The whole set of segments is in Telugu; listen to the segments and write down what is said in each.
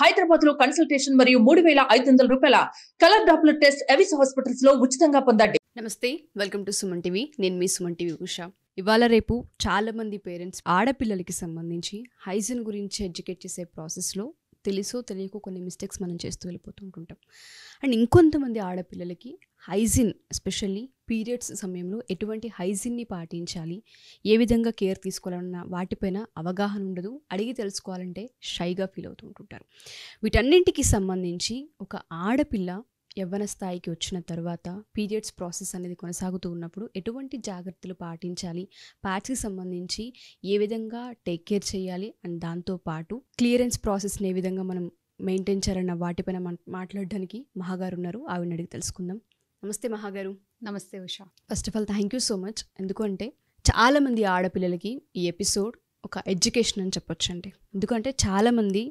హైదరాబాద్ లో కన్సల్టేషన్ మరియు 3,500 రూపాయల colour Doppler test Avis hospitals లో ఉచితంగా పొందండి. నమస్తే, వెల్కమ్ టు సుమన్ టీవీ. నేను మీ సుమన్ టీవీ ఉషా. ఇవాళ రేపు చాలా మంది పేరెంట్స్ ఆడపిల్లలకి సంబంధించి హైజీన్ గురించి ఎడ్యుకేట్ చేసే ప్రాసెస్లో తెలుసో తెలియకో కొన్ని మిస్టేక్స్ మనం చేస్తూ వెళ్ళిపోతుంటుంటాం. అండ్ ఇంకొంతమంది ఆడపిల్లలకి హైజీన్, ఎస్పెషల్లీ పీరియడ్స్ సమయంలో ఎటువంటి హైజీన్ని పాటించాలి, ఏ విధంగా కేర్ తీసుకోవాలన్న వాటిపైన అవగాహన ఉండదు. అడిగి తెలుసుకోవాలంటే షైగా ఫీల్ అవుతుంటుంటారు. వీటన్నింటికి సంబంధించి ఒక ఆడపిల్ల యవ్వన స్థాయికి వచ్చిన తర్వాత పీరియడ్స్ ప్రాసెస్ అనేది కొనసాగుతూ ఉన్నప్పుడు ఎటువంటి జాగ్రత్తలు పాటించాలి, ప్యాడ్స్కి సంబంధించి ఏ విధంగా టేక్ కేర్ చేయాలి, అండ్ దాంతోపాటు క్లియరెన్స్ ప్రాసెస్ని ఏ విధంగా మనం మెయింటైన్ చేయాలన్న వాటిపైన మాట్లాడడానికి మహాగారు ఉన్నారు. ఆవిడని అడిగి తెలుసుకుందాం. నమస్తే మహాగారు. నమస్తే Usha. First of all thank you so much. ఎందుకంటే చాలామంది ఆడపిల్లలకి ఈ ఎపిసోడ్ ఒక ఎడ్యుకేషన్ అని చెప్పొచ్చు అండి. ఎందుకంటే చాలామంది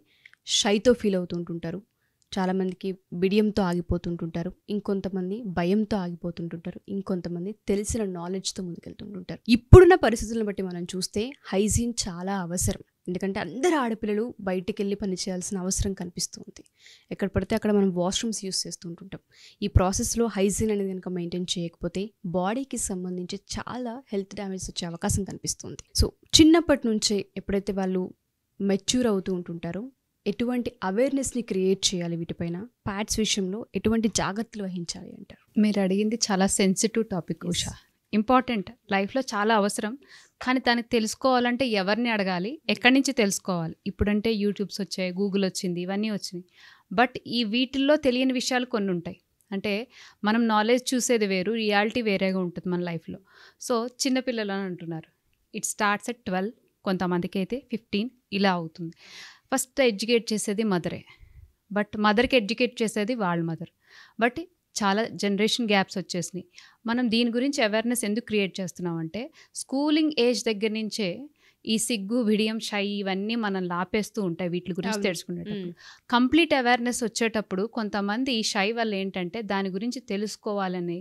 షైతో ఫీల్ అవుతుంటుంటారు, చాలామందికి బిడియంతో ఆగిపోతుంటుంటారు, ఇంకొంతమంది భయంతో ఆగిపోతుంటుంటారు, ఇంకొంతమంది తెలిసిన నాలెడ్జ్తో ముందుకెళ్తుంటుంటారు. ఇప్పుడున్న పరిస్థితులను బట్టి మనం చూస్తే హైజీన్ చాలా అవసరం. ఎందుకంటే అందరు ఆడపిల్లలు బయటికి వెళ్ళి పని చేయాల్సిన అవసరం కనిపిస్తుంది. ఎక్కడ పడితే అక్కడ మనం వాష్రూమ్స్ యూస్ చేస్తుంటుంటాం. ఈ ప్రాసెస్లో హైజీన్ అనేది కనుక మెయింటైన్ చేయకపోతే బాడీకి సంబంధించి చాలా హెల్త్ డ్యామేజ్ వచ్చే అవకాశం కనిపిస్తుంది. సో చిన్నప్పటి నుంచే ఎప్పుడైతే వాళ్ళు మెచ్యూర్ అవుతూ ఉంటుంటారో ఎటువంటి అవేర్నెస్ని క్రియేట్ చేయాలి, వీటిపైన ప్యాడ్స్ విషయంలో ఎటువంటి జాగ్రత్తలు వహించాలి అంటారు? మీరు అడిగింది చాలా సెన్సిటివ్ టాపిక్ ఉషా. ఇంపార్టెంట్, లైఫ్లో చాలా అవసరం. కానీ దానికి తెలుసుకోవాలంటే ఎవరిని అడగాలి, ఎక్కడి నుంచి తెలుసుకోవాలి? ఇప్పుడంటే యూట్యూబ్స్ వచ్చాయి, గూగుల్ వచ్చింది, ఇవన్నీ వచ్చినాయి. బట్ ఈ వీటిల్లో తెలియని విషయాలు కొన్ని ఉంటాయి. అంటే మనం నాలెడ్జ్ చూసేది వేరు, రియాలిటీ వేరేగా ఉంటుంది మన లైఫ్లో. సో చిన్నపిల్లలు అని అంటున్నారు, ఇట్ స్టార్ట్స్ అట్ 12, కొంతమందికి అయితే 15 ఇలా అవుతుంది. ఫస్ట్ ఎడ్యుకేట్ చేసేది మదరే, బట్ మదర్కి ఎడ్యుకేట్ చేసేది వాళ్ళ మదర్. బట్ చాలా జనరేషన్ గ్యాప్స్ వచ్చేసినాయి. మనం దీని గురించి అవేర్నెస్ ఎందుకు క్రియేట్ చేస్తున్నామంటే స్కూలింగ్ ఏజ్ దగ్గర నుంచే ఈ సిగ్గు, బిడియం, షై ఇవన్నీ మనం లాపేస్తూ ఉంటాయి వీటి గురించి తెలుసుకునేటప్పుడు. కంప్లీట్ అవేర్నెస్ వచ్చేటప్పుడు కొంతమంది ఈ షై వల్ల ఏంటంటే దాని గురించి తెలుసుకోవాలని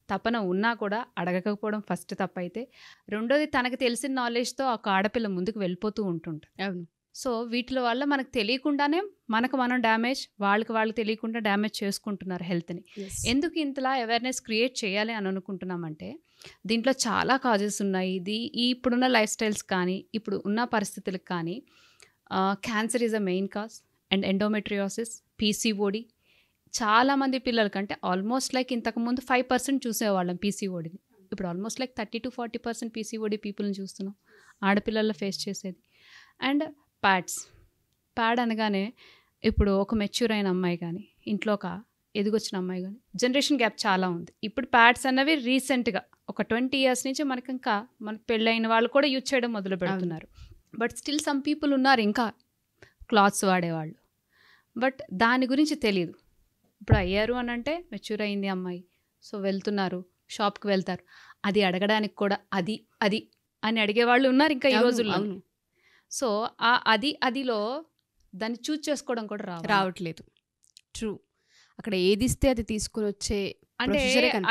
తపన ఉన్నా కూడా అడగకపోవడం ఫస్ట్ తప్పైతే, రెండోది తనకు తెలిసిన నాలెడ్జ్తో ఒక ఆడపిల్ల ముందుకు వెళ్ళిపోతూ ఉంటుంటారు. అవును. సో వీటి వల్ల మనకు తెలియకుండానే మనం డ్యామేజ్, వాళ్ళు తెలియకుండా డ్యామేజ్ చేసుకుంటున్నారు హెల్త్ని. ఎందుకు ఇంతలా అవేర్నెస్ క్రియేట్ చేయాలి అని అనుకుంటున్నామంటే దీంట్లో చాలా కాజెస్ ఉన్నాయి. ఇప్పుడున్న లైఫ్ స్టైల్స్ కానీ ఇప్పుడు ఉన్న పరిస్థితులకు కానీ cancer is a main cause, and endometriosis, PCOD. చాలామంది పిల్లలకంటే ఆల్మోస్ట్ లైక్ ఇంతకుముందు 5% చూసేవాళ్ళం పీసీఓడిని, ఇప్పుడు ఆల్మోస్ట్ లైక్ 30 to 40% పీసీఓడి పీపుల్ని చూస్తున్నాం ఆడపిల్లల్లో ఫేస్ చేసేది. అండ్ ప్యాడ్ అనగానే ఇప్పుడు ఒక మెచ్యూర్ అయిన అమ్మాయి కానీ, ఇంట్లో ఒక ఎదిగొచ్చిన అమ్మాయి కానీ, జనరేషన్ గ్యాప్ చాలా ఉంది. ఇప్పుడు ప్యాడ్స్ అన్నవి రీసెంట్గా ఒక 20 years నుంచి మనకి ఇంకా మనకు పెళ్ళైన వాళ్ళు కూడా యూజ్ చేయడం మొదలు పెడుతున్నారు. బట్ స్టిల్ సమ్ పీపుల్ ఉన్నారు ఇంకా క్లాత్స్ వాడేవాళ్ళు, బట్ దాని గురించి తెలియదు. ఇప్పుడు అయ్యారు అని అంటే మెచ్యూర్ అయింది అమ్మాయి, సో వెళ్తున్నారు, షాప్కి వెళ్తారు, అది అడగడానికి కూడా అది అని అడిగేవాళ్ళు ఉన్నారు ఇంకా ఈ రోజుల్లో. సో అదిలో దాన్ని చూజ్ చేసుకోవడం కూడా రావట్లేదు. ట్రూ. అక్కడ ఏది ఇస్తే అది తీసుకుని వచ్చే అంటే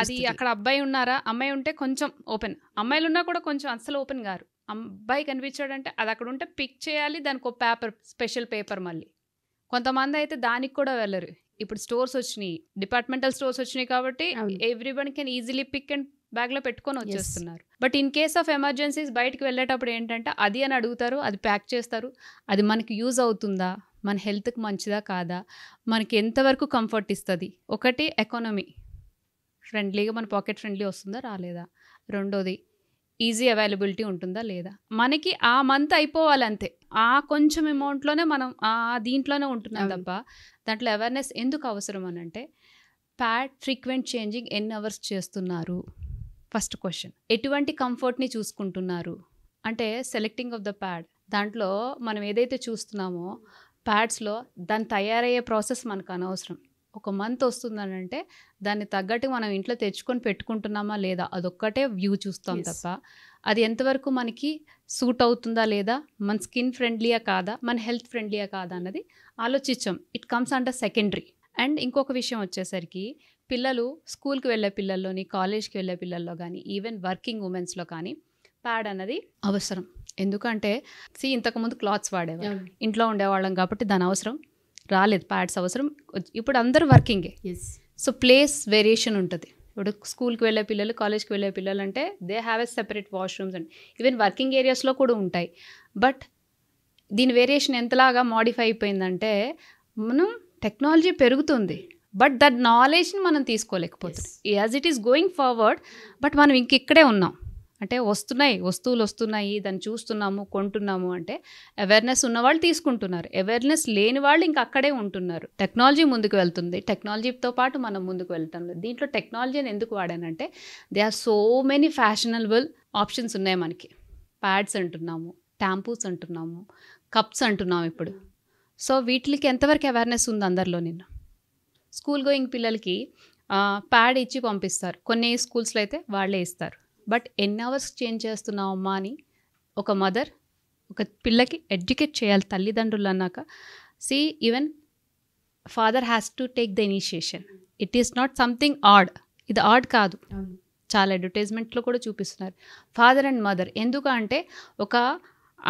అది అక్కడ అబ్బాయి ఉన్నారా, అమ్మాయి ఉంటే కొంచెం ఓపెన్, అమ్మాయిలు ఉన్నా కూడా కొంచెం అస్సలు ఓపెన్ గారు. అబ్బాయి కనిపించాడంటే అది అక్కడ ఉంటే పిక్ చేయాలి, దానికి ఒక పేపర్, స్పెషల్ పేపర్. మళ్ళీ కొంతమంది అయితే దానికి కూడా వెళ్ళరు. ఇప్పుడు స్టోర్స్ వచ్చినాయి, డిపార్ట్మెంటల్ స్టోర్స్ వచ్చినాయి కాబట్టి everyone can easily pick and బ్యాగ్లో పెట్టుకొని వచ్చేస్తున్నారు. But in case of emergencies బయటకు వెళ్ళేటప్పుడు ఏంటంటే అది అని అడుగుతారు, అది ప్యాక్ చేస్తారు. అది మనకి యూజ్ అవుతుందా, మన హెల్త్కి మంచిదా కాదా, మనకి ఎంతవరకు కంఫర్ట్ ఇస్తుంది, ఒకటి ఎకానమీ ఫ్రెండ్లీగా మన పాకెట్ ఫ్రెండ్లీ వస్తుందా రాలేదా, రెండోది ఈజీ అవైలబిలిటీ ఉంటుందా లేదా, మనకి ఆ మంత్ అయిపోవాలి అంతే, ఆ కొంచెం అమౌంట్లోనే మనం దీంట్లోనే ఉంటున్నాం తప్ప దాంట్లో అవేర్నెస్ ఎందుకు అవసరం అని అంటే ప్యాడ్ ఫ్రీక్వెంట్ చేంజింగ్ ఎన్ని అవర్స్ చేస్తున్నారు, ఫస్ట్ క్వశ్చన్. ఎటువంటి కంఫర్ట్ని చూసుకుంటున్నారు అంటే సెలెక్టింగ్ ఆఫ్ ద ప్యాడ్, దాంట్లో మనం ఏదైతే చూస్తున్నామో ప్యాడ్స్లో దాన్ని తయారయ్యే ప్రాసెస్ మనకు అనవసరం. ఒక మంత్ వస్తుందని అంటే దాన్ని తగ్గట్టు మనం ఇంట్లో తెచ్చుకొని పెట్టుకుంటున్నామా లేదా అదొక్కటే వ్యూ చూస్తాం తప్ప అది ఎంతవరకు మనకి సూట్ అవుతుందా లేదా, మన స్కిన్ ఫ్రెండ్లీయా కాదా, మన హెల్త్ ఫ్రెండ్లీయా కాదా అన్నది ఆలోచించాం. It comes under secondary. And ఇంకొక విషయం వచ్చేసరికి పిల్లలు స్కూల్కి వెళ్ళే పిల్లల్లోని, కాలేజ్కి వెళ్ళే పిల్లల్లో కానీ, ఈవెన్ వర్కింగ్ ఉమెన్స్లో కానీ ప్యాడ్ అన్నది అవసరం. ఎందుకంటే ఇంతకుముందు క్లాత్స్ వాడేవాళ్ళం, ఇంట్లో ఉండేవాళ్ళం కాబట్టి దాని అవసరం రాలేదు ప్యాడ్స్ అవసరం. ఇప్పుడు అందరూ వర్కింగే. సో ప్లేస్ వేరియేషన్ ఉంటుంది. ఇప్పుడు స్కూల్కి వెళ్ళే పిల్లలు, కాలేజ్కి వెళ్ళే పిల్లలు అంటే they have a separate washrooms and even working ఏరియాస్లో కూడా ఉంటాయి. బట్ దీని వేరియేషన్ ఎంతలాగా మాడిఫై అయిపోయిందంటే మనం టెక్నాలజీ పెరుగుతుంది బట్ దట్ నాలెడ్జ్ని మనం తీసుకోలేకపోతుంది. As it is going forward but మనం ఇక్కడే ఉన్నాం. అంటే వస్తువులు వస్తున్నాయి, దాన్ని చూస్తున్నాము, కొంటున్నాము అంటే అవేర్నెస్ ఉన్నవాళ్ళు తీసుకుంటున్నారు, అవేర్నెస్ లేని వాళ్ళు ఇంకా అక్కడే ఉంటున్నారు. టెక్నాలజీ ముందుకు వెళ్తుంది, టెక్నాలజీతో పాటు మనం ముందుకు వెళ్తాం. దీంట్లో టెక్నాలజీని ఎందుకు వాడానంటే they are so many fashionable options ఉన్నాయి మనకి. ప్యాడ్స్ అంటున్నాము, ట్యాంపూస్ అంటున్నాము, కప్స్ అంటున్నాము ఇప్పుడు. సో వీటికి ఎంతవరకు అవేర్నెస్ ఉంది అందరిలో? నిన్న స్కూల్ గోయింగ్ పిల్లలకి ప్యాడ్ ఇచ్చి పంపిస్తారు, కొన్ని స్కూల్స్లో అయితే వాళ్ళే ఇస్తారు. బట్ ఎన్ని అవర్స్ చేంజ్ చేస్తున్నావు అమ్మా అని ఒక మదర్ ఒక పిల్లకి ఎడ్యుకేట్ చేయాలి. తల్లిదండ్రులు అన్నాక even father has to take the initiation. It is not something odd. ఇది ఆడ్ కాదు. చాలా అడ్వర్టైజ్మెంట్లో కూడా చూపిస్తున్నారు ఫాదర్ అండ్ మదర్. ఎందుకంటే ఒక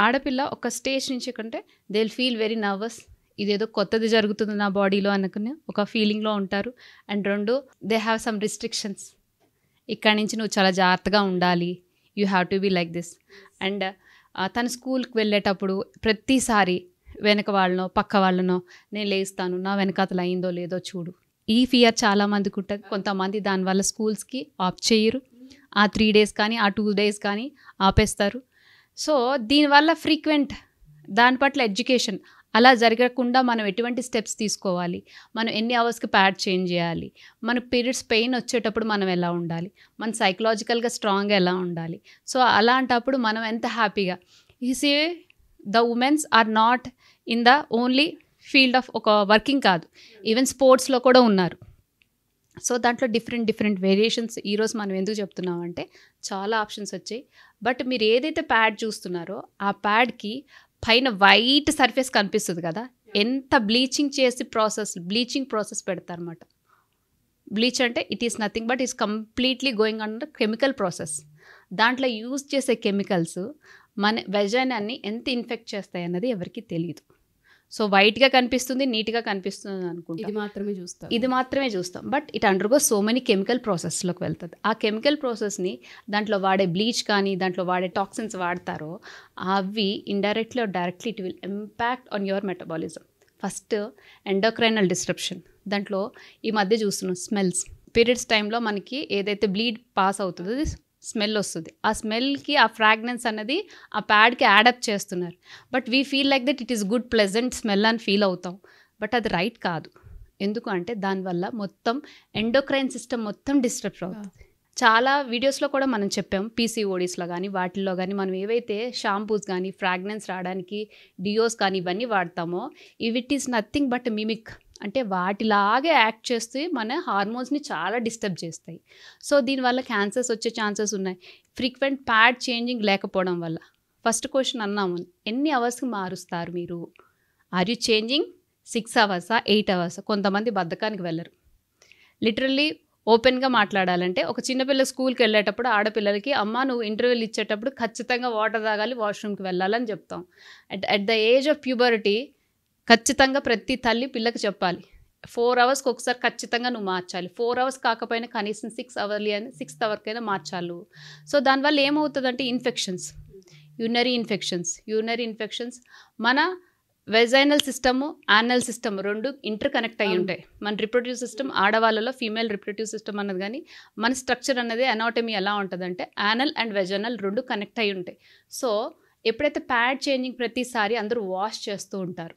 ఆడపిల్ల ఒక స్టేజ్ నుంచి కంటే they will feel very nervous. ఇదేదో కొత్తది జరుగుతుంది నా బాడీలో అనుకుని ఒక ఫీలింగ్లో ఉంటారు. అండ్ రెండు, దే హ్యావ్ సమ్ రిస్ట్రిక్షన్స్. ఇక్కడి నుంచి నువ్వు చాలా జాగ్రత్తగా ఉండాలి, you have to be like this. And తన స్కూల్కి వెళ్ళేటప్పుడు ప్రతిసారి వెనక వాళ్ళనో పక్క వాళ్ళనో నేను లేస్తాను, నా వెనకాతలు అయిందో లేదో చూడు. ఈ ఫియర్ చాలామందికి ఉంటుంది. కొంతమంది దానివల్ల స్కూల్స్కి ఆప్ చేయరు. ఆ 3 days కానీ ఆ 2 days కానీ ఆపేస్తారు. సో దీనివల్ల ఫ్రీక్వెంట్ దాని పట్ల ఎడ్యుకేషన్ అలా జరగకుండా మనం ఎటువంటి స్టెప్స్ తీసుకోవాలి, మనం ఎన్ని అవర్స్కి ప్యాడ్ చేంజ్ చేయాలి, మన పీరియడ్స్ పెయిన్ వచ్చేటప్పుడు మనం ఎలా ఉండాలి, మన సైకలాజికల్గా స్ట్రాంగ్గా ఎలా ఉండాలి. సో అలాంటప్పుడు మనం ఎంత హ్యాపీగా say the womens are not in the only field of ఒక వర్కింగ్ కాదు, ఈవెన్ స్పోర్ట్స్లో కూడా ఉన్నారు. సో దాంట్లో డిఫరెంట్ వేరియేషన్స్. ఈరోజు మనం ఎందుకు చెప్తున్నామంటే చాలా ఆప్షన్స్ వచ్చాయి. బట్ మీరు ఏదైతే ప్యాడ్ చూస్తున్నారో ఆ ప్యాడ్కి పైన వైట్ సర్ఫేస్ కనిపిస్తుంది కదా, ఎంత బ్లీచింగ్ ప్రాసెస్ పెడతారన్నమాట. బ్లీచ్ అంటే it is nothing but is completely going under chemical process. దాంట్లో యూజ్ చేసే కెమికల్స్ మన వెజైనాన్ని ఎంత ఇన్ఫెక్ట్ చేస్తాయి అన్నది ఎవరికి తెలియదు. సో వైట్గా కనిపిస్తుంది, నీట్గా కనిపిస్తుంది అనుకుంటా, ఇది మాత్రమే చూస్తాం. But it undergo so many chemical ప్రాసెస్లోకి వెళ్తుంది. ఆ కెమికల్ ప్రాసెస్ని దాంట్లో వాడే బ్లీచ్ కానీ దాంట్లో వాడే టాక్సిన్స్ వాడతారో అవి indirectly or directly it will impact on your metabolism. First endocrinal disruption. దాంట్లో ఈ మధ్య చూస్తున్నాం స్మెల్స్. పీరియడ్స్ టైంలో మనకి ఏదైతే బ్లీడ్ పాస్ అవుతుందో స్మెల్ వస్తుంది. ఆ స్మెల్కి ఆ ఫ్రాగ్రెన్స్ అనేది ఆ ప్యాడ్కి యాడప్ చేస్తున్నారు. But we feel like that it is good pleasant smell అని ఫీల్ అవుతాం. బట్ అది రైట్ కాదు. ఎందుకు అంటే దానివల్ల మొత్తం ఎండోక్రైన్ సిస్టమ్ మొత్తం డిస్టర్బ్ అవుతుంది. చాలా వీడియోస్లో కూడా మనం చెప్పాం, పీసీఓడీస్లో కానీ వాటిల్లో కానీ మనం ఏవైతే షాంపూస్ కానీ ఫ్రాగ్రెన్స్ రావడానికి డియోస్ కానీ ఇవన్నీ వాడతామో it is nothing but mimic. అంటే వాటిలాగే యాక్ట్ చేస్తే మన హార్మోన్స్ని చాలా డిస్టర్బ్ చేస్తాయి. సో దీనివల్ల క్యాన్సర్స్ వచ్చే ఛాన్సెస్ ఉన్నాయి ఫ్రీక్వెంట్ ప్యాడ్ చేంజింగ్ లేకపోవడం వల్ల. ఫస్ట్ క్వశ్చన్ అన్నాము, ఎన్ని అవర్స్కి మారుస్తారు మీరు? Are you changing 6 hours, 8 hours? కొంతమంది బద్ధకానికి వెళ్ళరు. లిటరల్లీ ఓపెన్గా మాట్లాడాలంటే ఒక చిన్నపిల్ల స్కూల్కి వెళ్ళేటప్పుడు ఆడపిల్లలకి అమ్మ నువ్వు ఇంటర్వ్యూలు ఇచ్చేటప్పుడు ఖచ్చితంగా వాటర్ తాగాలి, వాష్రూమ్కి వెళ్ళాలని చెప్తాం. అట్ ద ఏజ్ ఆఫ్ ప్యూబరిటీ ఖచ్చితంగా ప్రతి తల్లి పిల్లకి చెప్పాలి 4 hours ఒకసారి ఖచ్చితంగా నువ్వు మార్చాలి. 4 hours కాకపోయినా కనీసం 6 hours అని 6th hourకైనా మార్చాలి. సో దానివల్ల ఏమవుతుందంటే యూరినరీ ఇన్ఫెక్షన్స్ మన వెజైనల్ సిస్టము యానల్ సిస్టమ్ రెండు ఇంటర్ కనెక్ట్ అయ్యి ఉంటాయి. మన రిప్రొడ్యూటివ్ సిస్టమ్ ఆడవాళ్ళలో ఫీమేల్ రిప్రొడ్యూటివ్ సిస్టమ్ అన్నది కానీ మన స్ట్రక్చర్ అనేది అనాటమీ ఎలా ఉంటుందంటే యానల్ అండ్ వెజైనల్ రెండు కనెక్ట్ అయ్యి ఉంటాయి. సో ఎప్పుడైతే ప్యాడ్ చేంజింగ్ ప్రతిసారి అందరూ వాష్ చేస్తూ ఉంటారు,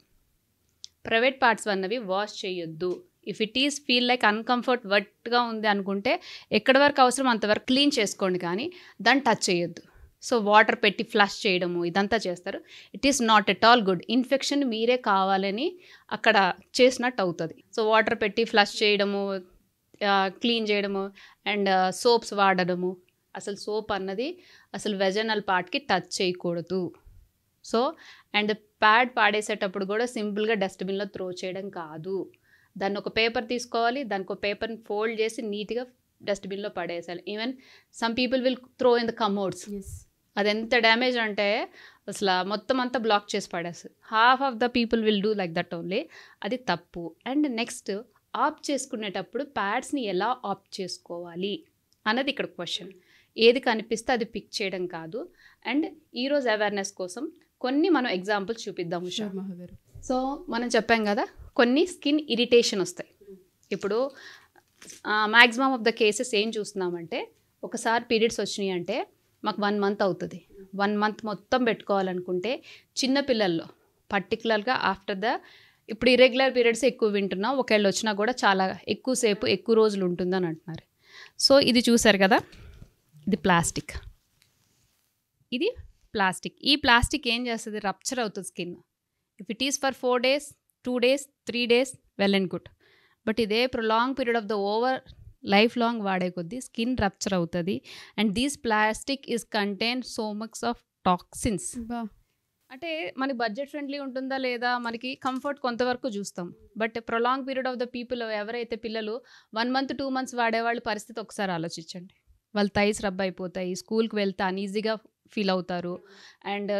ప్రైవేట్ పార్ట్స్ అన్నవి వాష్ చేయొద్దు. If it is feel like uncomfort వెట్గా ఉంది అనుకుంటే ఎక్కడి వరకు అవసరం అంతవరకు క్లీన్ చేసుకోండి, కానీ దాన్ని టచ్ చేయొద్దు. సో వాటర్ పెట్టి ఫ్లష్ చేయడము ఇదంతా చేస్తారు. It is not at all good. Infection మీరే కావాలని అక్కడ చేసినట్టు అవుతుంది. సో వాటర్ పెట్టి ఫ్లష్ చేయడము, క్లీన్ చేయడము అండ్ సోప్స్ వాడడము. అసలు సోప్ అన్నది అసలు వెజనల్ పార్ట్కి టచ్ చేయకూడదు. సో అండ్ ప్యాడ్ పాడేసేటప్పుడు కూడా సింపుల్గా డస్ట్బిన్లో త్రో చేయడం కాదు. దాన్ని ఒక పేపర్ తీసుకోవాలి, దానికి ఒక పేపర్ని ఫోల్డ్ చేసి నీట్గా డస్ట్బిన్లో పడేసాలి. Even some people will throw in the commodes. అది ఎంత డ్యామేజ్ అంటే అసలు మొత్తం అంతా బ్లాక్ చేసి పడేస్తుంది. Half of the people will do like that only. అది తప్పు. అండ్ నెక్స్ట్ ఆప్ చేసుకునేటప్పుడు ప్యాడ్స్ని ఎలా ఆప్ చేసుకోవాలి అన్నది ఇక్కడ క్వశ్చన్. ఏది కనిపిస్తే అది పిక్ చేయడం కాదు. అండ్ ఈరోజు అవేర్నెస్ కోసం కొన్ని మనం ఎగ్జాంపుల్స్ చూపిద్దాం ఉషా. సో మనం చెప్పాం కదా కొన్ని స్కిన్ ఇరిటేషన్ వస్తాయి. ఇప్పుడు మ్యాక్సిమం ఆఫ్ ద కేసెస్ ఏం చూస్తున్నామంటే ఒకసారి పీరియడ్స్ వచ్చినాయి అంటే మాకు 1 month అవుతుంది. 1 month మొత్తం పెట్టుకోవాలనుకుంటే చిన్నపిల్లల్లో పర్టికులర్గా ఆఫ్టర్ ద ఇప్పుడు ఇర్రెగ్యులర్ పీరియడ్స్ ఎక్కువ వింటున్నాం. ఒకవేళ వచ్చినా కూడా చాలా ఎక్కువసేపు ఎక్కువ రోజులు ఉంటుందని అంటున్నారు. సో ఇది చూసారు కదా, ఇది ప్లాస్టిక్. ఇది ప్లాస్టిక్. ఈ ప్లాస్టిక్ ఏం చేస్తుంది, రప్చర్ అవుతుంది skin. If it is for 4 days 2 days 3 days well and good. But ఇదే prolong period of the over life long వాడే కొద్దీ స్కిన్ రప్చర్ అవుతుంది. And these plastic is contain so much of toxins. అంటే మనకి బడ్జెట్ ఫ్రెండ్లీ ఉంటుందా లేదా, మనకి కంఫర్ట్ కొంతవరకు చూస్తాం. But prolong period of the people ఎవరైతే పిల్లలు 1 month 2 months వాడేవాళ్ళ పరిస్థితి ఒకసారి ఆలోచించండి. వాళ్ళ థైస్ రబ్ అయిపోతాయి, స్కూల్కి వెళ్తే అన్ఈజీగా ఫీల్ అవుతారు, అండ్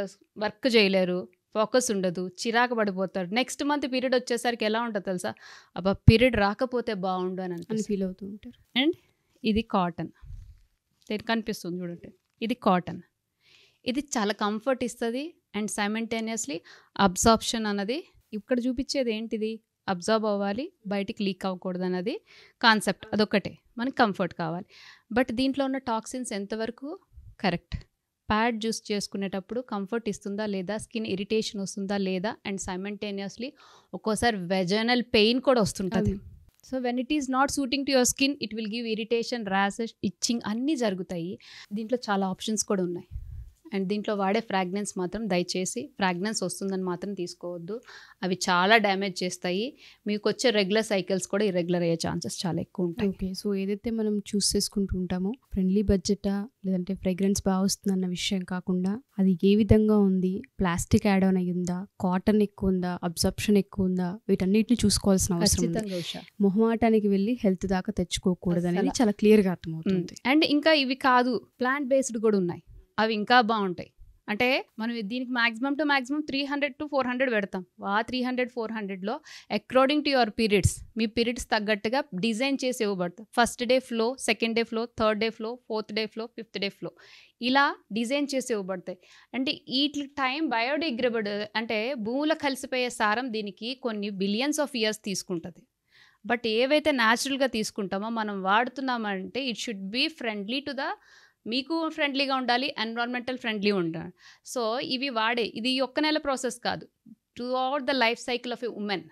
వర్క్ చేయలేరు, ఫోకస్ ఉండదు, చిరాకు పడిపోతారు. నెక్స్ట్ మంత్ పీరియడ్ వచ్చేసరికి ఎలా ఉంటుంది తెలుసా, అబ్బా పీరియడ్ రాకపోతే బాగుండు అని ఫీల్ అవుతూ ఉంటారు. అండ్ ఇది కాటన్, దీనికి కనిపిస్తుంది చూడండి, ఇది కాటన్. ఇది చాలా కంఫర్ట్ ఇస్తుంది అండ్ సైమల్టేనియస్లీ అబ్జార్ప్షన్ అన్నది ఇక్కడ చూపించేది ఏంటిది, అబ్జార్బ్ అవ్వాలి, బయటికి లీక్ అవ్వకూడదు అన్నది కాన్సెప్ట్. అదొక్కటే మనకి కంఫర్ట్ కావాలి. బట్ దీంట్లో ఉన్న టాక్సిన్స్ ఎంతవరకు కరెక్ట్, ప్యాడ్ యూస్ చేసుకునేటప్పుడు కంఫర్ట్ ఇస్తుందా లేదా, స్కిన్ ఇరిటేషన్ వస్తుందా లేదా, అండ్ సైమల్టేనియస్లీ ఒక్కోసారి వెజనల్ పెయిన్ కూడా వస్తుంటుంది. So when it is not suiting to your skin it will give irritation, rashes, itching అన్నీ జరుగుతాయి. దీంట్లో చాలా ఆప్షన్స్ కూడా ఉన్నాయి. అండ్ దీంట్లో వాడే ఫ్రాగ్రెన్స్ మాత్రం దయచేసి ఫ్రాగ్రెన్స్ వస్తుందని మాత్రం తీసుకోవద్దు. అవి చాలా డ్యామేజ్ చేస్తాయి. మీకు వచ్చే రెగ్యులర్ సైకిల్స్ కూడా ఇర్రెగ్యులర్ అయ్యే ఛాన్సెస్ చాలా ఎక్కువ ఉంటాయి. ఓకే, సో ఏదైతే మనం చూస్ చేసుకుంటూ ఉంటామో ఫ్రెండ్లీ బడ్జెటా లేదంటే ఫ్రేగ్రెన్స్ బాగా వస్తుందన్న విషయం కాకుండా అది ఏ విధంగా ఉంది, ప్లాస్టిక్ యాడ్ ఆన్ అయ్యిందా, కాటన్ ఎక్కువ ఉందా, అబ్జర్ప్షన్ ఎక్కువ ఉందా, వీటన్నిటిని చూసుకోవాల్సిన అవసరం ఉంది. మొహమాటానికి వెళ్ళి హెల్త్ దాకా తెచ్చుకోకూడదు అనేది చాలా క్లియర్గా అర్థమవుతుంది. అండ్ ఇంకా ఇవి కాదు, ప్లాంట్ బేస్డ్ కూడా ఉన్నాయి, అవి ఇంకా బాగుంటాయి. అంటే మనం దీనికి మ్యాక్సిమం టు మ్యాక్సిమం 300 to 400 పెడతాం. ఆ 300-400లో అకార్డింగ్ టు యువర్ పీరియడ్స్, మీ పీరియడ్స్ తగ్గట్టుగా డిజైన్ చేసి ఇవ్వబడతాయి. First day flow, second day flow, third day flow, fourth day flow, fifth day flow, ఇలా డిజైన్ చేసి ఇవ్వబడతాయి. అంటే వీటి టైం బయోడిగ్రేడబుల్, అంటే భూమిలో కలిసిపోయే సారం దీనికి కొన్ని బిలియన్స్ ఆఫ్ ఇయర్స్ తీసుకుంటుంది. బట్ ఏవైతే న్యాచురల్గా తీసుకుంటామో మనం వాడుతున్నామంటే it should be friendly to the, మీకు ఫ్రెండ్లీగా ఉండాలి, ఎన్విరాన్మెంటల్ ఫ్రెండ్లీ ఉండాలి. సో ఇవి వాడే, ఇది ఒక్క నెల ప్రాసెస్ కాదు, through out the life cycle of a women.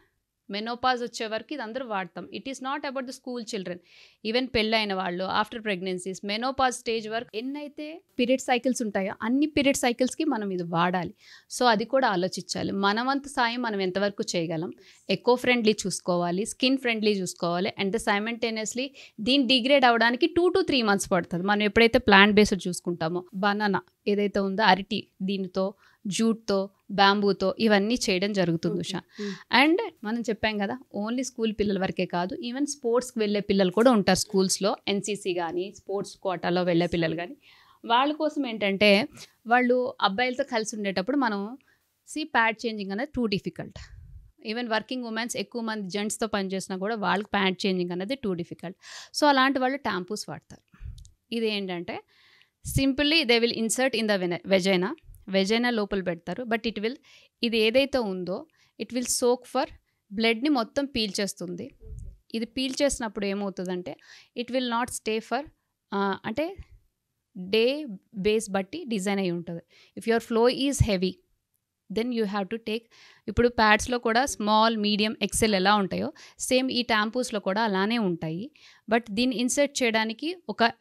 Menopause వచ్చే వరకు ఇది అందరూ వాడతాం. It is not about the school children, even పెళ్ళైన వాళ్ళు, ఆఫ్టర్ ప్రెగ్నెన్సీస్, మెనోపాజ్ స్టేజ్ వరకు ఎన్నైతే పీరియడ్ సైకిల్స్ ఉంటాయో అన్ని పీరియడ్ సైకిల్స్కి మనం ఇది వాడాలి. సో అది కూడా ఆలోచించాలి. మనవంత సాయం మనం ఎంతవరకు చేయగలం, ఎకో ఫ్రెండ్లీ చూసుకోవాలి, స్కిన్ ఫ్రెండ్లీ చూసుకోవాలి. అండ్ సైమల్టేనియస్లీ దీన్ని డిగ్రేడ్ అవ్వడానికి 2 to 3 months పడుతుంది. మనం ఎప్పుడైతే ప్లాంట్ బేస్డ్ చూసుకుంటామో, బనానా ఏదైతే ఉందో, అరటి, దీనితో జూట్తో, బ్యాంబూతో ఇవన్నీ చేయడం జరుగుతుంది ఉషా. అండ్ మనం చెప్పాం కదా, ఓన్లీ స్కూల్ పిల్లల వరకే కాదు, ఈవెన్ స్పోర్ట్స్కి వెళ్ళే పిల్లలు కూడా ఉంటారు స్కూల్స్లో, ఎన్సీసీ కానీ స్పోర్ట్స్ కోటాలో వెళ్ళే పిల్లలు కానీ. వాళ్ళ కోసం ఏంటంటే వాళ్ళు అబ్బాయిలతో కలిసి ఉండేటప్పుడు మనం ప్యాడ్ చేంజింగ్ అనేది too difficult. Even working women's ఎక్కువ మంది జెంట్స్తో పనిచేసినా కూడా వాళ్ళకి ప్యాడ్ చేంజింగ్ అనేది టూ డిఫికల్ట్. సో అలాంటి వాళ్ళు ట్యాంపూస్ వాడతారు. ఇది ఏంటంటే simply they will insert in the vagina లోపల పెడతారు. బట్ ఇది ఏదైతే ఉందో ఇట్ విల్ సోక్ ఫర్ బ్లడ్ని మొత్తం పీల్చేస్తుంది. ఇది పీల్చేసినప్పుడు ఏమవుతుందంటే it will not stay for, అంటే డే బేస్ బట్టి డిజైన్ అయి ఉంటుంది. If your flow is heavy then you have to take, ఇప్పుడు ప్యాడ్స్లో కూడా స్మాల్, మీడియం, ఎక్సెల్ ఎలా ఉంటాయో సేమ్ ఈ ట్యాంపూస్లో కూడా అలానే ఉంటాయి. బట్ దీన్ని ఇన్సర్ట్ చేయడానికి ఒక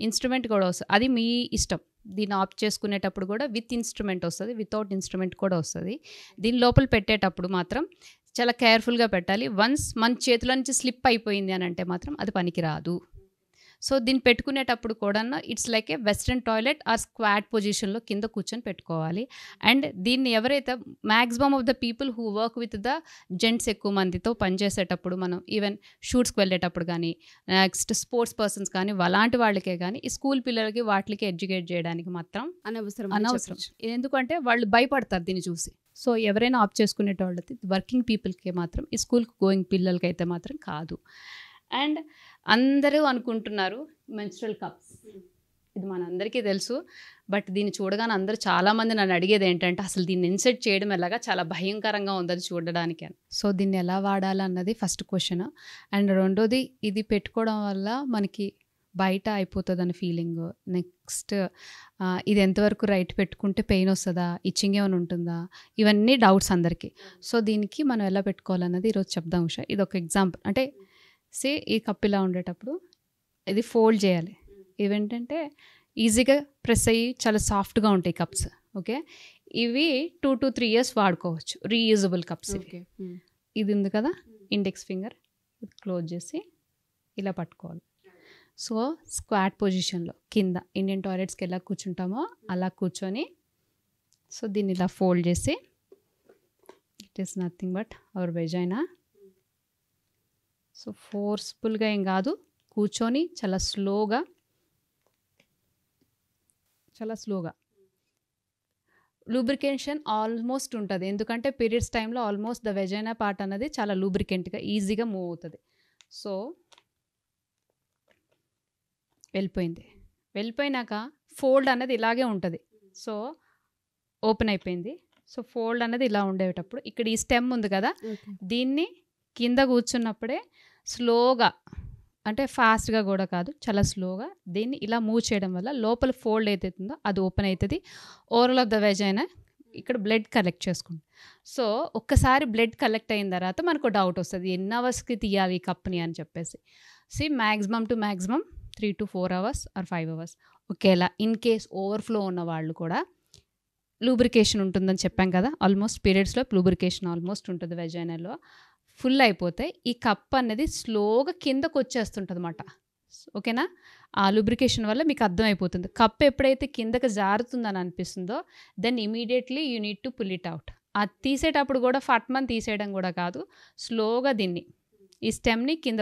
ఇన్స్ట్రుమెంట్ కూడా వస్తుంది, అది మీ ఇష్టం. దీన్ని ఆఫ్ చేసుకునేటప్పుడు కూడా విత్ ఇన్స్ట్రుమెంట్ వస్తుంది, వితౌట్ ఇన్స్ట్రుమెంట్ కూడా వస్తుంది. దీని లోపల పెట్టేటప్పుడు మాత్రం చాలా కేర్ఫుల్గా పెట్టాలి. వన్స్ మన చేతిలో నుంచి స్లిప్ అయిపోయింది అని అంటే మాత్రం అది పనికి రాదు. సో దీన్ని పెట్టుకునేటప్పుడు కూడా it's like a western toilet or squat పొజిషన్లో కింద కూర్చొని పెట్టుకోవాలి. అండ్ దీన్ని ఎవరైతే maximum of the people who work with the gents ఎక్కువ మందితో పనిచేసేటప్పుడు, మనం ఈవెన్ షూట్స్కి వెళ్ళేటప్పుడు కానీ, నెక్స్ట్ స్పోర్ట్స్ పర్సన్స్ కానీ, అలాంటి వాళ్ళకే కానీ ఈ స్కూల్ పిల్లలకి వాటికి ఎడ్యుకేట్ చేయడానికి మాత్రం అనవసరం. ఎందుకంటే వాళ్ళు భయపడతారు దీన్ని చూసి. సో ఎవరైనా ఆప్ చేసుకునేటోళ్ళకి, వర్కింగ్ పీపుల్కి మాత్రం, ఈ స్కూల్కి గోయింగ్ పిల్లలకి అయితే మాత్రం కాదు. అండ్ అందరూ అనుకుంటున్నారు మెన్స్ట్రల్ కప్స్, ఇది మనందరికీ తెలుసు. బట్ దీన్ని చూడగానే అందరూ చాలామంది నన్ను అడిగేది ఏంటంటే అసలు దీన్ని ఇన్సెట్ చేయడం ఎలాగా, చాలా భయంకరంగా ఉంది అది చూడడానికి అని. సో దీన్ని ఎలా వాడాలన్నది ఫస్ట్ క్వశ్చన్. అండ్ రెండోది, ఇది పెట్టుకోవడం వల్ల మనకి బయట అయిపోతుందని ఫీలింగ్. నెక్స్ట్ ఇది ఎంతవరకు రైట్ పెట్టుకుంటే పెయిన్ వస్తుందా, ఇచ్చింగ్ ఏమైనా ఉంటుందా, ఇవన్నీ డౌట్స్ అందరికీ. సో దీనికి మనం ఎలా పెట్టుకోవాలన్నది ఈరోజు చెప్దాం ఉషా. ఇది ఒక ఎగ్జాంపుల్. అంటే ఈ కప్ ఇలా ఉండేటప్పుడు ఇది ఫోల్డ్ చేయాలి. ఇవేంటంటే ఈజీగా ప్రెస్ అయ్యి చాలా సాఫ్ట్గా ఉంటాయి కప్స్. ఓకే, ఇవి 2 to 3 years వాడుకోవచ్చు, రీయూజబుల్ కప్స్. ఇది ఉంది కదా, ఇండెక్స్ ఫింగర్ క్లోజ్ చేసి ఇలా పట్టుకోవాలి. సో స్క్వాట్ పొజిషన్లో కింద ఇండియన్ టాయిలెట్స్కి ఎలా కూర్చుంటామో అలా కూర్చొని, సో దీన్ని ఇలా ఫోల్డ్ చేసి, it is nothing but our vagina. So ఫోర్స్ఫుల్గా ఏం కాదు, కూర్చొని చాలా స్లోగా లూబ్రికేషన్ ఆల్మోస్ట్ ఉంటుంది. ఎందుకంటే పీరియడ్స్ టైంలో ఆల్మోస్ట్ ద వెజైనా పార్ట్ అనేది చాలా లూబ్రికెంట్గా ఈజీగా మూవ్ అవుతుంది. సో వెళ్ళిపోయినాక ఫోల్డ్ అనేది ఇలాగే ఉంటుంది. సో ఓపెన్ అయిపోయింది. సో ఫోల్డ్ అనేది ఇలా ఉండేటప్పుడు ఇక్కడ ఈ స్టెమ్ ఉంది కదా, దీన్ని కింద కూర్చున్నప్పుడే స్లోగా, అంటే ఫాస్ట్గా కూడా కాదు, చాలా స్లోగా దీన్ని ఇలా మూవ్ చేయడం వల్ల లోపల ఫోల్డ్ ఏదైతుందో అది ఓపెన్ అవుతుంది. ఓవరాల్ ఆఫ్ ద వెజైనా ఇక్కడ బ్లడ్ కలెక్ట్ చేసుకుంటుంది. సో ఒక్కసారి బ్లడ్ కలెక్ట్ అయిన తర్వాత మనకు డౌట్ వస్తుంది, ఎన్ని అవర్స్కి తీయాలి ఈ కప్ని అని చెప్పేసి. Maximum to maximum 3 to 4 hours or 5 hours. ఒకేలా ఇన్ కేస్ ఓవర్ఫ్లో ఉన్న వాళ్ళు కూడా లూబ్రికేషన్ ఉంటుందని చెప్పాం కదా, ఆల్మోస్ట్ పీరియడ్స్లో లూబ్రికేషన్ ఆల్మోస్ట్ ఉంటుంది వెజైనాలో. ఫుల్ అయిపోతే ఈ కప్ అనేది స్లోగా కిందకు వచ్చేస్తుంటుంది అన్నమాట. ఓకేనా, ఆ లూబ్రికేషన్ వల్ల మీకు అర్థమైపోతుంది. కప్ ఎప్పుడైతే కిందకి జారుతుందని అనిపిస్తుందో then immediately you need to pull it out. అది తీసేటప్పుడు కూడా ఫట్మన్ తీసేయడం కూడా కాదు, స్లోగా దీన్ని ఈ స్టెమ్ని కింద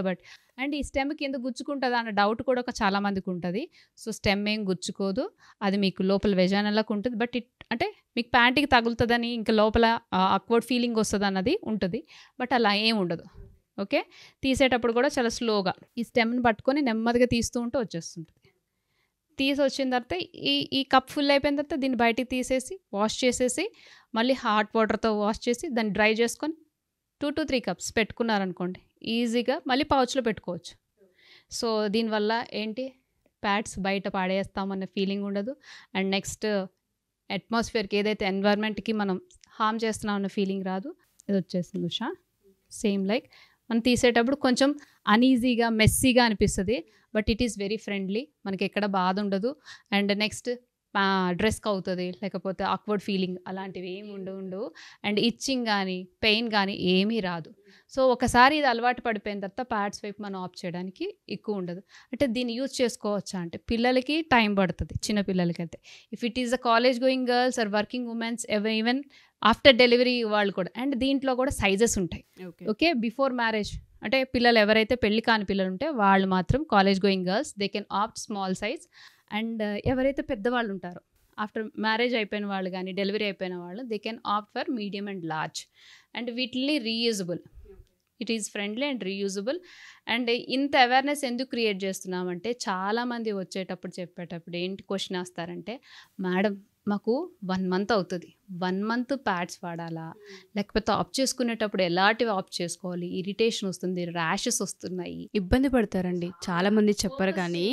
అండ్ ఈ స్టెమ్ కింద గుచ్చుకుంటుందా అన్న డౌట్ కూడా చాలామందికి ఉంటుంది. సో స్టెమ్ ఏం గుచ్చుకోదు, అది మీకు లోపల వెజైనాలకు ఉంటుంది. బట్ అంటే మీకు ప్యాంట్కి తగులుతుందని, ఇంకా లోపల అక్వర్డ్ ఫీలింగ్ వస్తుంది అన్నది ఉంటుంది. బట్ అలా ఏం ఉండదు. ఓకే, తీసేటప్పుడు కూడా చాలా స్లోగా ఈ స్టెమ్ని పట్టుకొని నెమ్మదిగా తీస్తూ ఉంటే వచ్చేస్తుంటుంది. తీసి వచ్చిన తర్వాత ఈ కప్ ఫుల్ అయిపోయిన తర్వాత దీన్ని బయటికి తీసేసి వాష్ చేసేసి మళ్ళీ హాట్ వాటర్తో వాష్ చేసి దాన్ని డ్రై చేసుకొని 2 to 3 cups పెట్టుకున్నారనుకోండి, ఈజీగా మళ్ళీ పౌచ్లో పెట్టుకోవచ్చు. సో దీనివల్ల ఏంటి, ప్యాడ్స్ బయట పాడేస్తామన్న ఫీలింగ్ ఉండదు. అండ్ నెక్స్ట్ అట్మాస్ఫియర్కి, ఏదైతే ఎన్వైర్న్మెంట్కి మనం హామ్ చేస్తున్నామన్న ఫీలింగ్ రాదు. ఇది వచ్చేసింది ఉషా. సేమ్ లైక్ మనం తీసేటప్పుడు కొంచెం అన్ఈజీగా మెస్సీగా అనిపిస్తుంది, but it is very friendly, మనకి ఎక్కడ బాధ ఉండదు. అండ్ నెక్స్ట్ డ్రెస్కి అవుతుంది, లేకపోతే ఆక్వర్డ్ ఫీలింగ్ అలాంటివి ఏమి ఉండవు. అండ్ ఇచ్చింగ్ కానీ పెయిన్ కానీ ఏమీ రాదు. సో ఒకసారి ఇది అలవాటు పడిపోయిన తర్వాత ప్యాడ్స్ వైపు మనం ఆఫ్ చేయడానికి ఎక్కువ ఉండదు. అంటే దీన్ని యూజ్ చేసుకోవచ్చా అంటే పిల్లలకి టైం పడుతుంది, చిన్న పిల్లలకి అయితే. If it is a college going girls or working womens, even after delivery వాళ్ళు కూడా. అండ్ దీంట్లో కూడా సైజెస్ ఉంటాయి. ఓకే, బిఫోర్ మ్యారేజ్ అంటే పిల్లలు ఎవరైతే పెళ్లి కాని పిల్లలు ఉంటే వాళ్ళు మాత్రం, college going girls, they can opt small size. And ఎవరైతే పెద్దవాళ్ళు ఉంటారో ఆఫ్టర్ మ్యారేజ్ అయిపోయిన వాళ్ళు కానీ డెలివరీ అయిపోయిన వాళ్ళు, they can opt for medium and large. And వీటిని reusable, it is friendly and reusable. And ఇంత అవేర్నెస్ ఎందుకు క్రియేట్ చేస్తున్నామంటే, చాలామంది వచ్చేటప్పుడు చెప్పేటప్పుడు ఏంటి క్వశ్చన్ వేస్తారంటే, మేడం మాకు 1 month అవుతుంది, 1 month ప్యాడ్స్ వాడాలా, లేకపోతే ఆఫ్ చేసుకునేటప్పుడు ఎలాంటివి ఆఫ్ చేసుకోవాలి, ఇరిటేషన్ వస్తుంది, ర్యాషెస్ వస్తున్నాయి, ఇబ్బంది పడతారండి చాలామంది. చెప్పరు కానీ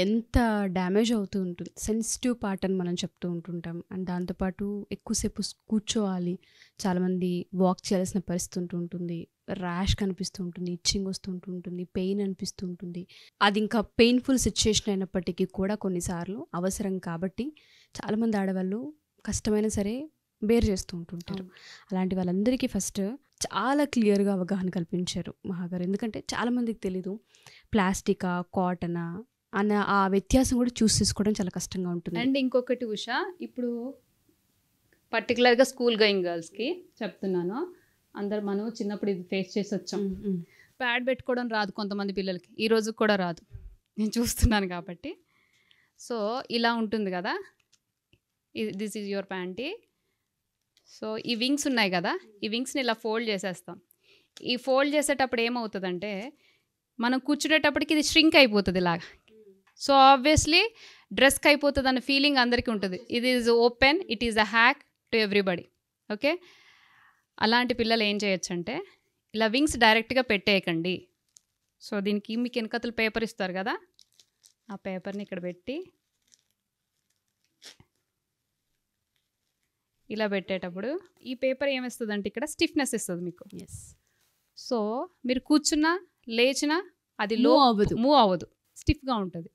ఎంత డ్యామేజ్ అవుతూ ఉంటుంది, సెన్సిటివ్ పార్ట్ అని మనం చెప్తూ ఉంటుంటాం. అండ్ దాంతోపాటు ఎక్కువసేపు కూర్చోవాలి, చాలామంది వాక్ చేయాల్సిన పరిస్థితి ఉంటుంది, ర్యాష్ కనిపిస్తూ ఉంటుంది, ఇచ్చింగ్ వస్తుంటుంటుంది, పెయిన్ అనిపిస్తూ ఉంటుంది. అది ఇంకా పెయిన్ఫుల్ సిచ్యుయేషన్ అయినప్పటికీ కూడా కొన్నిసార్లు అవసరం కాబట్టి చాలామంది ఆడవాళ్ళు కష్టమైనా సరే బేర్ చేస్తూ ఉంటుంటారు. అలాంటి వాళ్ళందరికీ ఫస్ట్ చాలా క్లియర్గా అవగాహన కల్పించారు మహాగారు. ఎందుకంటే చాలామందికి తెలీదు ప్లాస్టికా, కాటనా, అన్న ఆ వ్యత్యాసం కూడా చూస్ చేసుకోవడం చాలా కష్టంగా ఉంటుంది. అండ్ ఇంకొకటి ఉషా, ఇప్పుడు పర్టికులర్గా స్కూల్ గోయింగ్ గర్ల్స్కి చెప్తున్నాను, అందరు మనం చిన్నప్పుడు ఇది ఫేస్ చేసి వచ్చాం. ప్యాడ్ పెట్టుకోవడం రాదు కొంతమంది పిల్లలకి, ఈ రోజు కూడా రాదు, నేను చూస్తున్నాను కాబట్టి. సో ఇలా ఉంటుంది కదా, this is your panty. So ఈ వింగ్స్ ఉన్నాయి కదా, ఈ వింగ్స్ని ఇలా ఫోల్డ్ చేసేస్తాం. ఈ ఫోల్డ్ చేసేటప్పుడు ఏమవుతుందంటే మనం కూర్చునేటప్పటికి ఇది ష్రింక్ అయిపోతుంది ఇలాగా. సో ఆబ్వియస్లీ డ్రెస్కి అయిపోతుంది అన్న ఫీలింగ్ అందరికీ ఉంటుంది. ఇది is open, it is a hack to everybody. Okay, అలాంటి పిల్లలు ఏం చేయొచ్చు అంటే ఇలా వింగ్స్ డైరెక్ట్గా పెట్టేయకండి. సో దీనికి మీకు వెనకతలు పేపర్ ఇస్తారు కదా, ఆ పేపర్ని ఇక్కడ పెట్టి ఇలా పెట్టేటప్పుడు ఈ పేపర్ ఏమిస్తుంది అంటే ఇక్కడ స్టిఫ్నెస్ ఇస్తుంది మీకు. సో మీరు కూర్చున్నా లేచినా అది మూవ్ అవ్వదు, స్టిఫ్గా ఉంటుంది.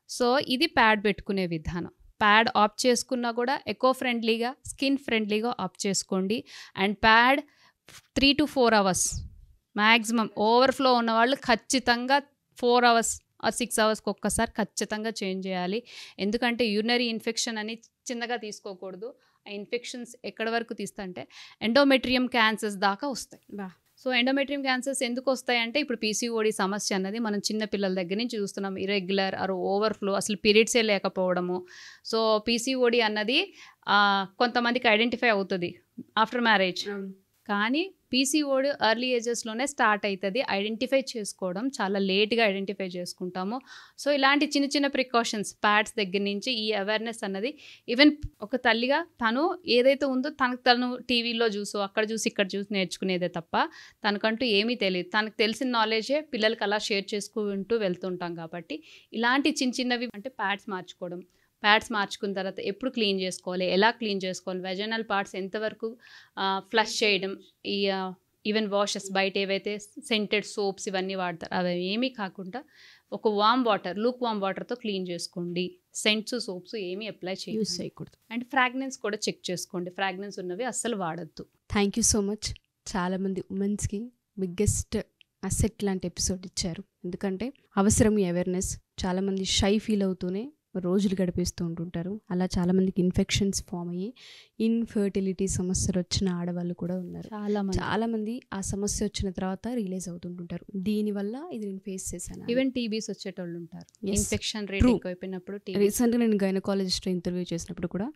సో ఇది ప్యాడ్ పెట్టుకునే విధానం. ప్యాడ్ ఆఫ్ చేసుకున్నా కూడా ఎకో ఫ్రెండ్లీగా, స్కిన్ ఫ్రెండ్లీగా ఆఫ్ చేసుకోండి. And pad 3 to 4 hours maximum. Overflow ఉన్న వాళ్ళు ఖచ్చితంగా 4 hours or 6 hours ఒక్కసారి ఖచ్చితంగా చేంజ్ చేయాలి. ఎందుకంటే యూరినరీ ఇన్ఫెక్షన్ అని చిన్నగా తీసుకోకూడదు. ఆ ఇన్ఫెక్షన్స్ ఎక్కడి వరకు తీస్తంటే ఎండోమెట్రియం క్యాన్సర్స్ దాకా వస్తాయి. సో ఎండోమెట్రియం క్యాన్సర్స్ ఎందుకు వస్తాయంటే ఇప్పుడు పీసీఓడి సమస్య అన్నది మనం చిన్న పిల్లల దగ్గర నుంచి చూస్తున్నాం. ఇరెగ్యులర్ ఆర్ ఓవర్ఫ్లో, అసలు పీరియడ్సే లేకపోవడము. సో పీసీఓడి అన్నది కొంతమందికి ఐడెంటిఫై అవుతుంది ఆఫ్టర్ మ్యారేజ్, కానీ పీసీఓడి ఎర్లీ ఏజెస్లోనే స్టార్ట్ అవుతుంది. ఐడెంటిఫై చేసుకోవడం చాలా లేట్గా ఐడెంటిఫై చేసుకుంటాము. సో ఇలాంటి చిన్న చిన్న ప్రికాషన్స్ ప్యాడ్స్ దగ్గర నుంచి ఈ అవేర్నెస్ అన్నది ఈవెన్ ఒక తల్లిగా తను ఏదైతే ఉందో తను టీవీలో చూసో అక్కడ చూసి ఇక్కడ చూసి నేర్చుకునేదే తప్ప తనకంటూ ఏమీ తెలియదు. తనకు తెలిసిన నాలెడ్జే పిల్లలకి అలా షేర్ చేసుకుంటూ వెళ్తుంటాం. కాబట్టి ఇలాంటి చిన్న చిన్నవి అంటే ప్యాడ్స్ మార్చుకోవడం, ప్యాడ్స్ మార్చుకున్న తర్వాత ఎప్పుడు క్లీన్ చేసుకోవాలి, ఎలా క్లీన్ చేసుకోవాలి, వెజనల్ పార్ట్స్ ఎంతవరకు ఫ్లష్ చేయడం, ఈ ఈవెన్ వాషెస్ బయట ఏవైతే సెంటెడ్ సోప్స్ ఇవన్నీ వాడతారు అవి ఏమీ కాకుండా ఒక వామ్ వాటర్, లూక్ వామ్ వాటర్తో క్లీన్ చేసుకోండి. సెంట్స్ సోప్స్ ఏమీ అప్లై చేయకూడదు. అండ్ ఫ్రాగ్రెన్స్ కూడా చెక్ చేసుకోండి, ఫ్రాగ్రెన్స్ ఉన్నవి అస్సలు వాడద్దు. Thank you so much. చాలామంది ఉమెన్స్కి బిగ్గెస్ట్ అసెట్ లాంటి ఎపిసోడ్ ఇచ్చారు. ఎందుకంటే అవసరం ఈ అవేర్నెస్. చాలామంది షై ఫీల్ అవుతూనే రోజులు గడిపేస్తూ ఉంటుంటారు. అలా చాలామందికి ఇన్ఫెక్షన్స్ ఫామ్ అయ్యి ఇన్ఫర్టిలిటీ సమస్యలు వచ్చిన ఆడవాళ్ళు కూడా ఉన్నారు. చాలామంది ఆ సమస్య వచ్చిన తర్వాత రియలైజ్ అవుతుంటుంటారు, దీనివల్ల ఇది నేను ఫేస్ చేశాను. ఈవెన్ టీబీస్ వచ్చేటోళ్ళు ఉంటారు, ఇన్ఫెక్షన్ రేట్ ఎక్కువైపోయినప్పుడు. రీసెంట్గా నేను గైనకాలజిస్ట్ ఇంటర్వ్యూ చేసినప్పుడు కూడా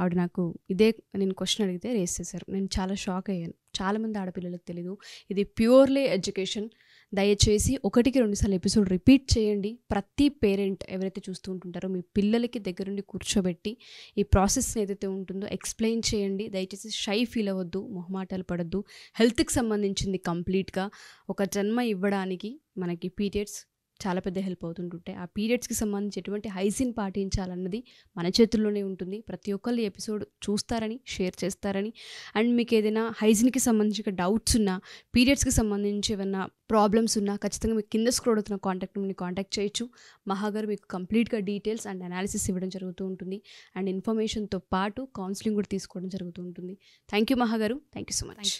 ఆవిడ నాకు ఇదే నేను క్వశ్చన్ అడిగితే రేస్ చేశారు. నేను చాలా షాక్ అయ్యాను. చాలామంది ఆడపిల్లలకు తెలీదు. ఇది ప్యూర్లీ ఎడ్యుకేషన్. దయచేసి 1-2 సార్లు ఎపిసోడ్ రిపీట్ చేయండి. ప్రతి పేరెంట్ ఎవరైతే చూస్తూ ఉంటుంటారో మీ పిల్లలకి దగ్గరుండి కూర్చోబెట్టి ఈ ప్రాసెస్ని ఏదైతే ఉంటుందో ఎక్స్ప్లెయిన్ చేయండి. దయచేసి షై ఫీల్ అవ్వద్దు, మొహమాటాలు పడద్దు. హెల్త్కి సంబంధించింది కంప్లీట్గా. ఒక జన్మ ఇవ్వడానికి మనకి పీరియడ్స్ చాలా పెద్ద హెల్ప్ అవుతుంటుంటాయి. ఆ పీరియడ్స్కి సంబంధించి ఎటువంటి హైజీన్ పాటించాలన్నది మన చేతుల్లోనే ఉంటుంది. ప్రతి ఒక్కళ్ళు ఎపిసోడ్ చూస్తారని, షేర్ చేస్తారని, అండ్ మీకు ఏదైనా హైజీన్కి సంబంధించిన డౌట్స్ ఉన్నా, పీరియడ్స్కి సంబంధించి ఏమైనా ప్రాబ్లమ్స్ ఉన్నా ఖచ్చితంగా మీకు కింద స్క్రోల్ అవుతున్న కాంటాక్ట్ చేయొచ్చు. మహాగారు మీకు కంప్లీట్గా డీటెయిల్స్ అండ్ అనాలిసిస్ ఇవ్వడం జరుగుతూ ఉంటుంది. అండ్ ఇన్ఫర్మేషన్తో పాటు కౌన్సిలింగ్ కూడా తీసుకోవడం జరుగుతూ ఉంటుంది. థ్యాంక్ యూ మహాగారు. Thank you so much.